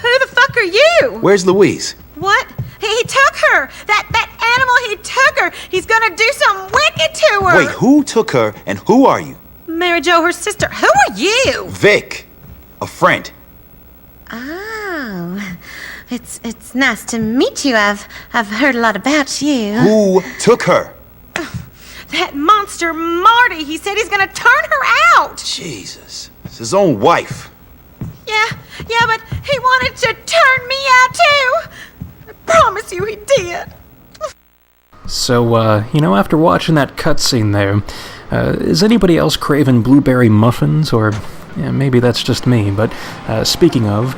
Who the fuck are you? Where's Louise? What? He took her! That animal, he took her! He's gonna do something wicked to her! Wait, who took her and who are you? Mary Jo, her sister. Who are you? Vic. A friend. Oh. It's nice to meet you. I've heard a lot about you. Who took her? That monster Marty. He said he's gonna turn her out. Jesus. It's his own wife. Yeah, but he wanted to turn me out too. I promise you he did. So, after watching that cutscene there, is anybody else craving blueberry muffins? Or maybe that's just me, but speaking of,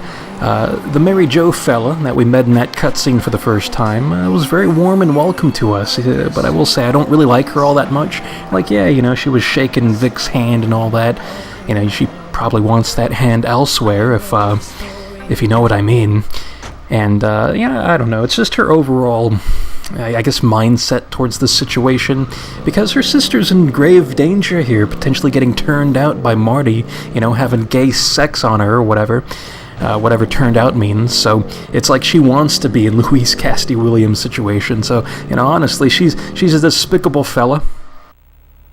the Mary Jo fella that we met in that cutscene for the first time was very warm and welcome to us, but I will say I don't really like her all that much. Like, she was shaking Vic's hand and all that. She probably wants that hand elsewhere, if you know what I mean. And, I don't know, it's just her overall, I guess, mindset towards this situation, because her sister's in grave danger here, potentially getting turned out by Marty, having gay sex on her or whatever turned out means. So it's like she wants to be in Louise Cassidy Williams' situation. So, honestly, she's a despicable fella.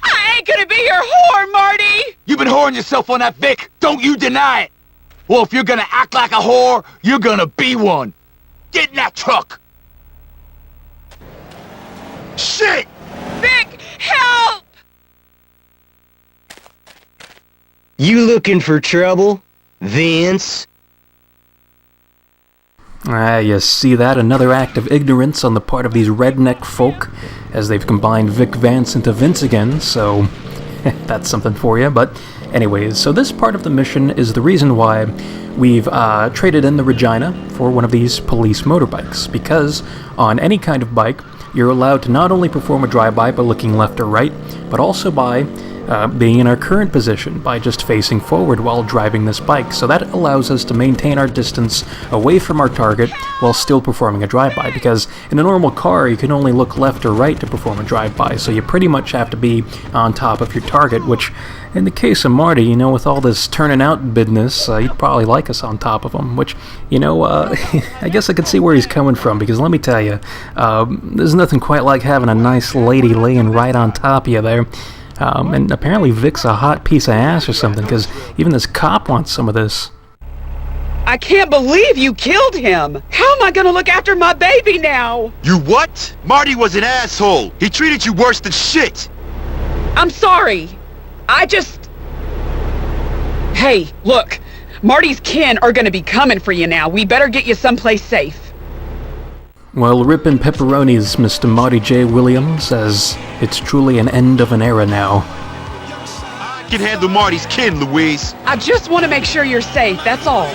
I ain't gonna be your whore, Marty! You've been whoring yourself on that Vic. Don't you deny it. Well, if you're gonna act like a whore, you're gonna be one. Get in that truck. Shit! Vic, help! You looking for trouble, Vince? You see that? Another act of ignorance on the part of these redneck folk, as they've combined Vic Vance into Vince again, so that's something for you. But anyways, so this part of the mission is the reason why we've traded in the Regina for one of these police motorbikes, because on any kind of bike, you're allowed to not only perform a drive-by by looking left or right, but also by being in our current position by just facing forward while driving this bike. So that allows us to maintain our distance away from our target while still performing a drive-by, because in a normal car you can only look left or right to perform a drive-by, so you pretty much have to be on top of your target, which in the case of Marty, with all this turning out business, he'd probably like us on top of him, which, I guess I could see where he's coming from, because let me tell you, there's nothing quite like having a nice lady laying right on top of you there. And apparently Vic's a hot piece of ass or something, because even this cop wants some of this. I can't believe you killed him! How am I gonna look after my baby now? You what? Marty was an asshole. He treated you worse than shit. I'm sorry. Hey, look. Marty's kin are gonna be coming for you now. We better get you someplace safe. Well, rippin' pepperonis, Mr. Marty J. Williams, as it's truly an end of an era now. I can handle Marty's kin, Louise. I just want to make sure you're safe, that's all.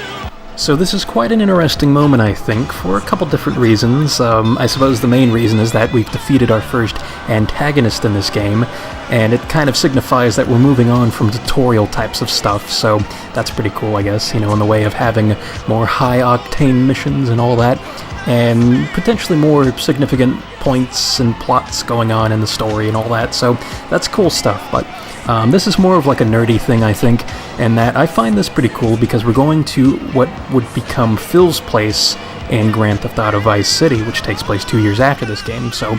So this is quite an interesting moment, I think, for a couple different reasons. I suppose the main reason is that we've defeated our first antagonist in this game, and it kind of signifies that we're moving on from tutorial types of stuff, so that's pretty cool, I guess, in the way of having more high-octane missions and all that, and potentially more significant points and plots going on in the story and all that, so that's cool stuff. But this is more of like a nerdy thing, I think, and that I find this pretty cool because we're going to what would become Phil's place in Grand Theft Auto Vice City, which takes place 2 years after this game, so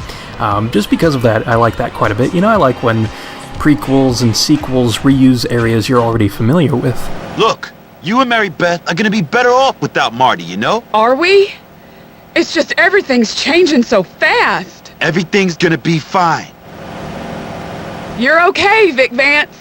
just because of that, I like that quite a bit. I like when prequels and sequels reuse areas you're already familiar with. Look, you and Mary Beth are gonna be better off without Marty, Are we? It's just everything's changing so fast. Everything's gonna be fine. You're okay, Vic Vance.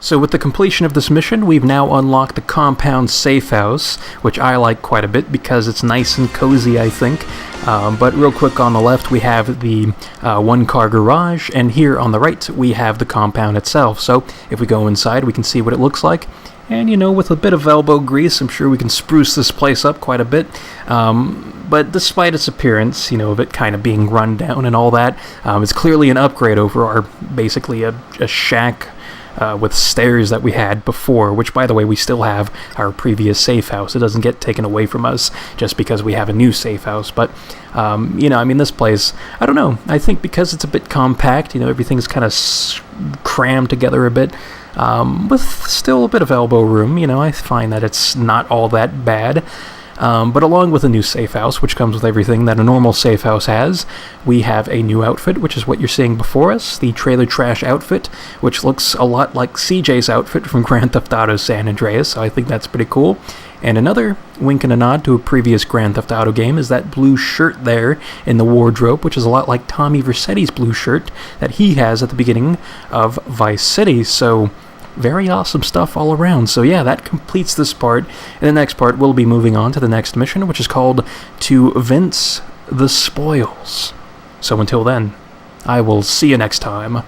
So with the completion of this mission, we've now unlocked the compound safe house, which I like quite a bit because it's nice and cozy, I think. But real quick, on the left we have the one-car garage, and here on the right we have the compound itself. So if we go inside, we can see what it looks like. And, with a bit of elbow grease, I'm sure we can spruce this place up quite a bit. But despite its appearance, of it kind of being run down and all that, it's clearly an upgrade over our, basically, a shack with stairs that we had before, which, by the way, we still have our previous safe house. It doesn't get taken away from us just because we have a new safe house. But, this place, I don't know. I think because it's a bit compact, everything's kind of crammed together a bit, with still a bit of elbow room, I find that it's not all that bad. But along with a new safe house, which comes with everything that a normal safe house has, we have a new outfit, which is what you're seeing before us, the Trailer Trash outfit, which looks a lot like CJ's outfit from Grand Theft Auto San Andreas, so I think that's pretty cool. And another wink and a nod to a previous Grand Theft Auto game is that blue shirt there in the wardrobe, which is a lot like Tommy Vercetti's blue shirt that he has at the beginning of Vice City, so very awesome stuff all around. So yeah, that completes this part. In the next part, we'll be moving on to the next mission, which is called To Vince the Spoils. So until then, I will see you next time.